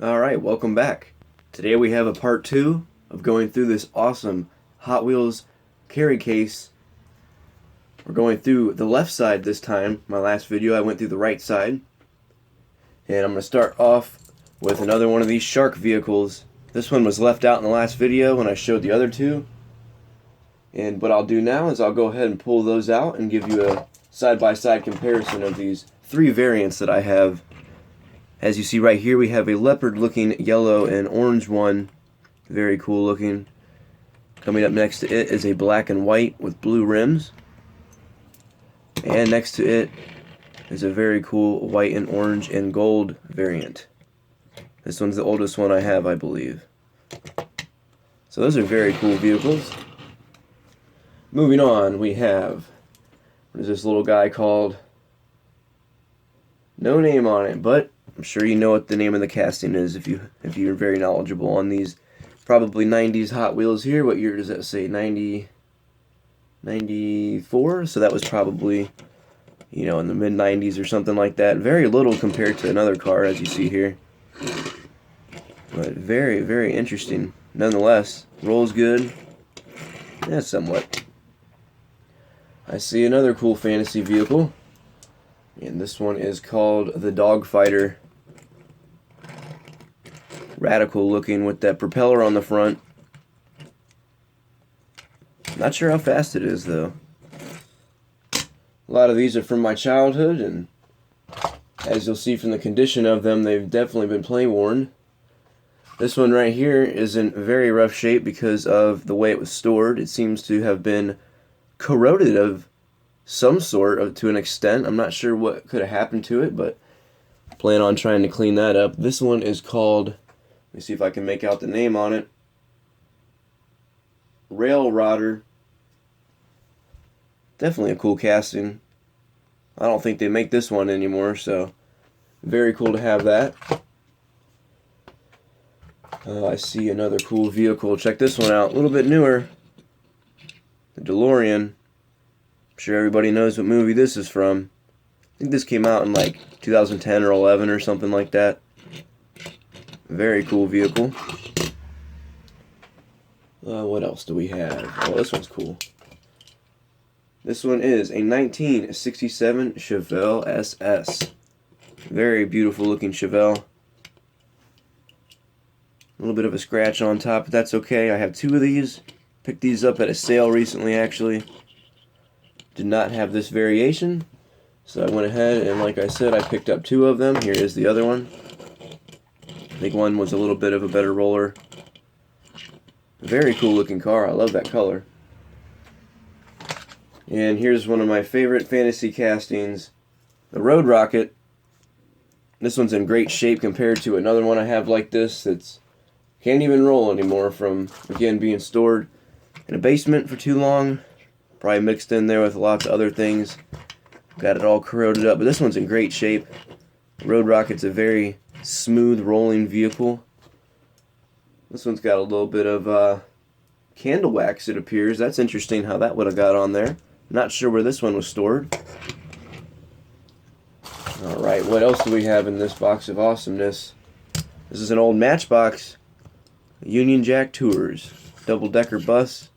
Alright, welcome back. Today we have a part 2 of going through this awesome Hot Wheels carry case. We're going through the left side this time. My last video I went through the right side. And I'm going to start off with another one of these shark vehicles. This one was left out in the last video when I showed the other two. And what I'll do now is I'll go ahead and pull those out and give you a side-by-side comparison of these three variants that I have. As you see right here, we have a leopard looking yellow and orange one. Very cool looking. Coming up next to it is a black and white with blue rims. And next to it is a very cool white and orange and gold variant. This one's the oldest one I have, I believe. So those are very cool vehicles. Moving on, we have, what is this little guy called? No name on it, but I'm sure you know what the name of the casting is if you're very knowledgeable on these. Probably 90s Hot Wheels here. What year does that say? 94? So that was probably, in the mid 90s or something like that. Very little compared to another car, as you see here. But very, very interesting. Nonetheless, rolls good. Yeah, somewhat. I see another cool fantasy vehicle. And this one is called the Dogfighter. Radical looking with that propeller on the front. Not sure how fast it is though. A lot of these are from my childhood, and as you'll see from the condition of them, they've definitely been play worn. This one right here is in very rough shape because of the way it was stored. It seems to have been corroded of some sort to an extent. I'm not sure what could have happened to it, but plan on trying to clean that up. This one is called, let me see if I can make out the name on it, Railrodder. Definitely a cool casting. I don't think they make this one anymore, so very cool to have that. I see another cool vehicle. Check this one out. A little bit newer. The DeLorean. I'm sure everybody knows what movie this is from. I think this came out in like 2010 or 11 or something like that. Very cool vehicle. What else do we have? Oh, this one's cool. This one is a 1967 Chevelle SS. Very beautiful looking Chevelle. A little bit of a scratch on top, but that's okay. I have two of these. Picked these up at a sale recently, actually. Did not have this variation, so I went ahead and, like I said, I picked up two of them. Here is the other one. I think one was a little bit of a better roller. Very cool looking car. I love that color. And here's one of my favorite fantasy castings, the Road Rocket. This one's in great shape compared to another one I have like this that's can't even roll anymore from, again, being stored in a basement for too long. Probably mixed in there with lots of other things. Got it all corroded up, but this one's in great shape. Road Rocket's a very smooth rolling vehicle. This one's got a little bit of candle wax, it appears. That's interesting how that would have got on there. Not sure where this one was stored. Alright, what else do we have in this box of awesomeness? This is an old Matchbox Union Jack Tours. Double-decker bus.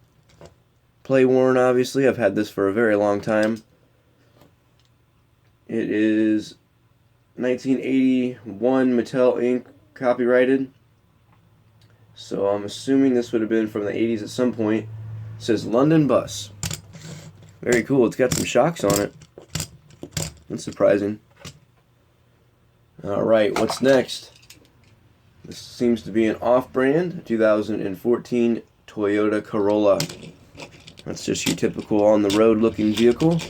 Play worn, obviously. I've had this for a very long time. It is 1981 Mattel Inc. copyrighted. So I'm assuming this would have been from the 80s at some point. It says London Bus. Very cool. It's got some shocks on it. That's surprising. Alright, what's next? This seems to be an off-brand 2014 Toyota Corolla. That's just your typical on-the-road looking vehicle.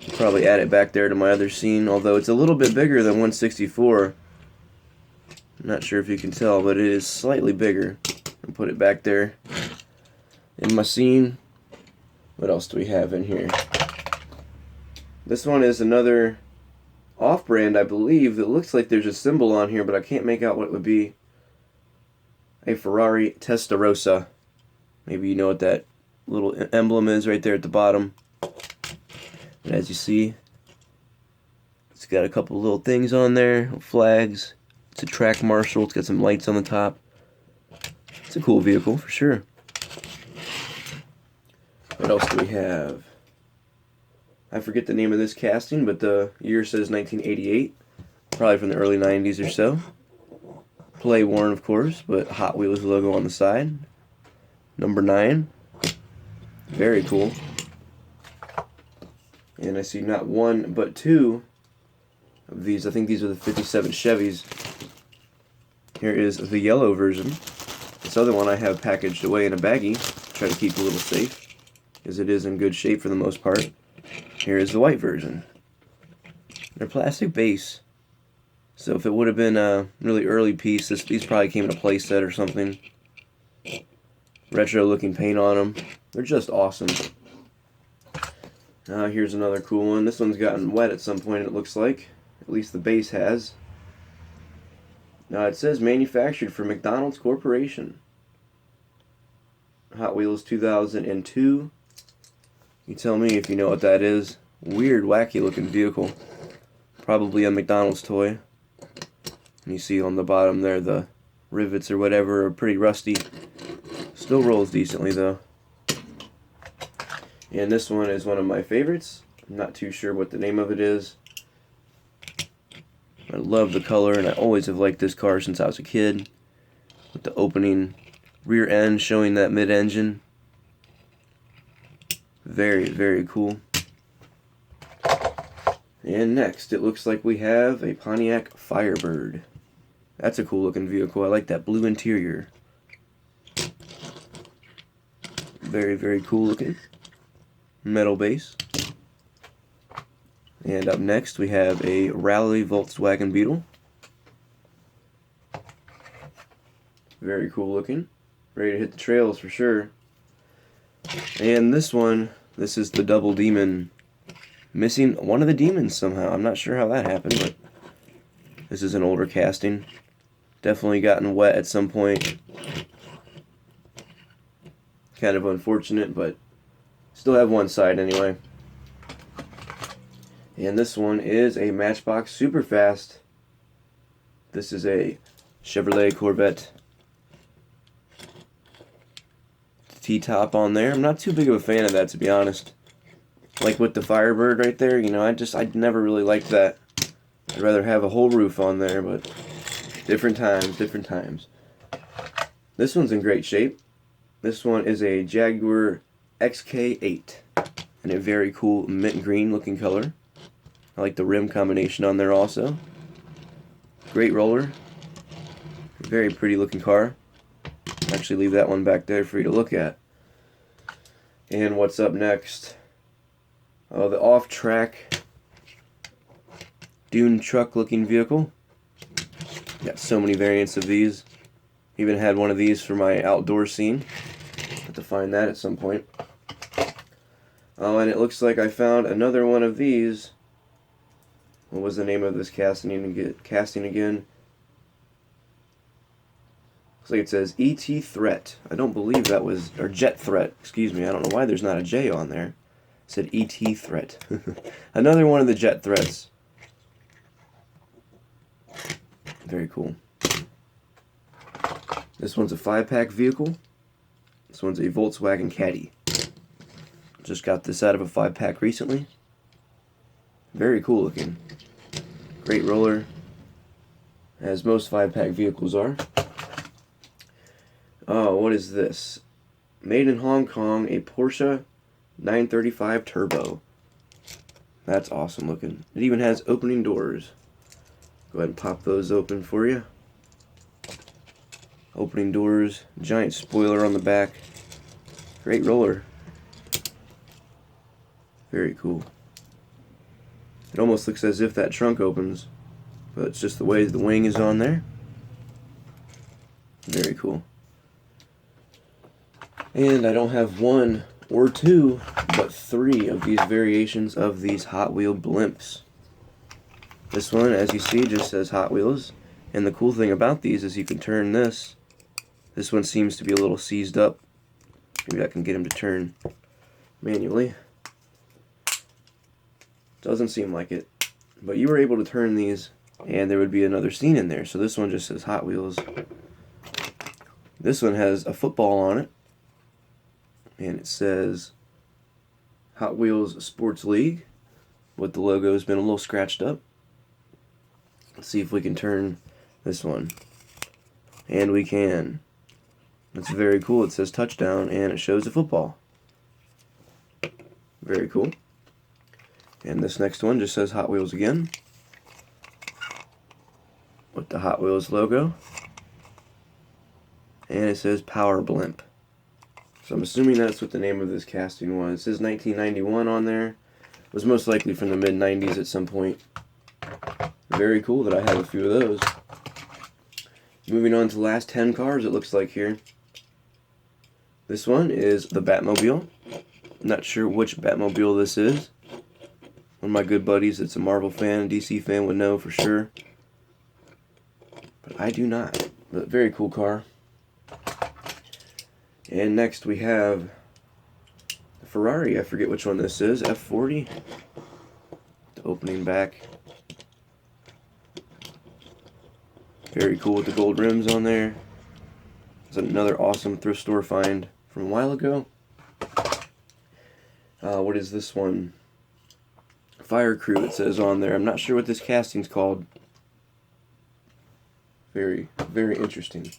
I'll probably add it back there to my other scene, although it's a little bit bigger than 164. I'm not sure if you can tell, but it is slightly bigger. I'll put it back there in my scene. What else do we have in here? This one is another off-brand, I believe. It looks like there's a symbol on here, but I can't make out what it would be. A Ferrari Testarossa. Maybe you know what that little emblem is right there at the bottom. And as you see, it's got a couple little things on there, flags. It's a track marshal. It's got some lights on the top. It's a cool vehicle for sure. What else do we have? I forget the name of this casting, but the year says 1988. Probably from the early 90s or so. Play worn, of course, but Hot Wheels logo on the side. Number 9. Very cool. And I see not one, but two of these. I think these are the 57 Chevys. Here is the yellow version. This other one I have packaged away in a baggie. Try to keep a little safe, as it is in good shape for the most part. Here is the white version. They're plastic base. So if it would have been a really early piece, these probably came in a play set or something. Retro looking paint on them. They're just awesome. Here's another cool one. This one's gotten wet at some point, it looks like. At least the base has. It says manufactured for McDonald's Corporation. Hot Wheels 2002. You tell me if you know what that is. Weird, wacky looking vehicle. Probably a McDonald's toy. And you see on the bottom there the rivets or whatever are pretty rusty. Still rolls decently though. And this one is one of my favorites. I'm not too sure what the name of it is. I love the color, and I always have liked this car since I was a kid. With the opening rear end showing that mid-engine. Very, very cool. And next, it looks like we have a Pontiac Firebird. That's a cool looking vehicle. I like that blue interior. Very, very cool looking. Metal base. And up next we have a Rally Volkswagen Beetle. Very cool looking. Ready to hit the trails for sure. And this one, this is the Double Demon. Missing one of the demons somehow. I'm not sure how that happened, but this is an older casting. Definitely gotten wet at some point. Kind of unfortunate, but still have one side anyway. And this one is a Matchbox Superfast. This is a Chevrolet Corvette. T-top on there. I'm not too big of a fan of that, to be honest. Like with the Firebird right there, you know, I never really liked that. I'd rather have a whole roof on there, but different times, different times. This one's in great shape. This one is a Jaguar XK8 in a very cool mint green looking color. I like the rim combination on there also. Great roller. Very pretty looking car. Actually leave that one back there for you to look at. And what's up next? Oh, the off-track dune truck looking vehicle. Got so many variants of these. Even had one of these for my outdoor scene. Have to find that at some point. Oh, and it looks like I found another one of these. What was the name of this casting again? Looks like it says ET Threat. I don't believe that was, or Jet Threat, excuse me. I don't know why there's not a J on there. It said ET Threat. Another one of the Jet Threats. Very cool. This one's a 5-pack vehicle. This one's a Volkswagen Caddy. Just got this out of a 5-pack recently. Very cool looking. Great roller, as most 5-pack vehicles are. Oh, what is this? Made in Hong Kong, a Porsche 935 Turbo. That's awesome looking. It even has opening doors. Go ahead and pop those open for you. Opening doors, giant spoiler on the back. Great roller. Very cool. It almost looks as if that trunk opens, but it's just the way the wing is on there. Very cool. And I don't have one or two, but 3 of these variations of these Hot Wheel blimps. This one, as you see, just says Hot Wheels. And the cool thing about these is you can turn this. This one seems to be a little seized up. Maybe I can get him to turn manually. Doesn't seem like it. But you were able to turn these and there would be another scene in there. So this one just says Hot Wheels. This one has a football on it, and it says Hot Wheels Sports League, with the logo's been a little scratched up. Let's see if we can turn this one. And we can. That's very cool. It says touchdown, and it shows a football. Very cool. And this next one just says Hot Wheels again, with the Hot Wheels logo. And it says Power Blimp. So I'm assuming that's what the name of this casting was. It says 1991 on there. It was most likely from the mid-90s at some point. Very cool that I have a few of those. Moving on to the last 10 cars, it looks like here. This one is the Batmobile. Not sure which Batmobile this is. One of my good buddies that's a Marvel fan, a DC fan, would know for sure. But I do not. But very cool car. And next we have the Ferrari. I forget which one this is. F40. The opening back. Very cool with the gold rims on there. It's another awesome thrift store find from a while ago. What is this one? Fire Crew, it says on there. I'm not sure what this casting's called. Very, very interesting.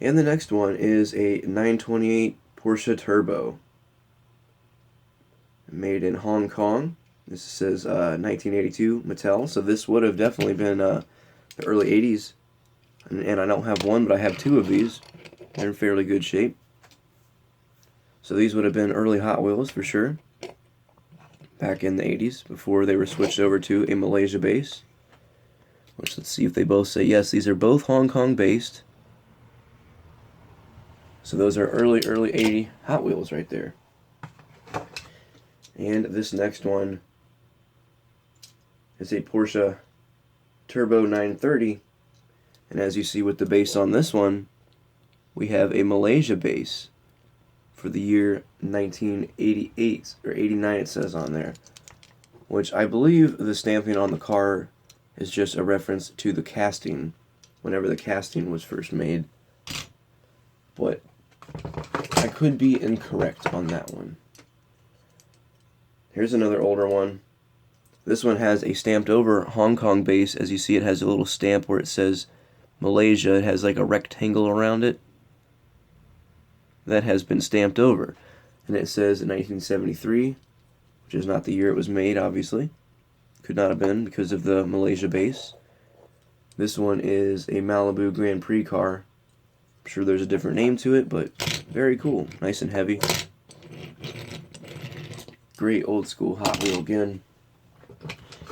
And the next one is a 928 Porsche Turbo. Made in Hong Kong. This says 1982 Mattel, so this would have definitely been the early 80s. And I don't have one, but I have two of these. They're in fairly good shape. So these would have been early Hot Wheels for sure. Back in the 80s, before they were switched over to a Malaysia base. Which, let's see if they both say yes. These are both Hong Kong based. So those are early 80 Hot Wheels right there. And this next one is a Porsche Turbo 930. And as you see with the base on this one, we have a Malaysia base for the year 1988, or 89 it says on there. Which I believe the stamping on the car is just a reference to the casting, whenever the casting was first made. But I could be incorrect on that one. Here's another older one. This one has a stamped over Hong Kong base. As you see, it has a little stamp where it says Malaysia. It has like a rectangle around it. That has been stamped over. And it says 1973, which is not the year it was made, obviously. Could not have been because of the Malaysia base. This one is a Malibu Grand Prix car. I'm sure there's a different name to it, but very cool. Nice and heavy. Great old school Hot Wheel again.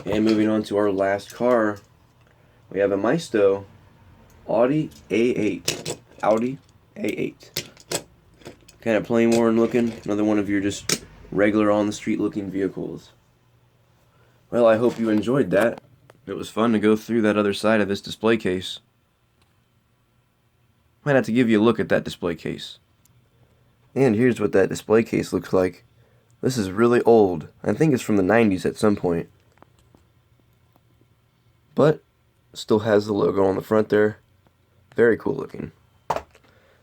And moving on to our last car, we have a Maisto Audi A8. Audi A8. Kind of plain worn looking. Another one of your just regular on the street looking vehicles. Well, I hope you enjoyed that. It was fun to go through that other side of this display case. Might have to give you a look at that display case. And here's what that display case looks like. This is really old. I think it's from the 90s at some point. But still has the logo on the front there. Very cool looking.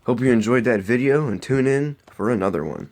Hope you enjoyed that video and tune in for another one.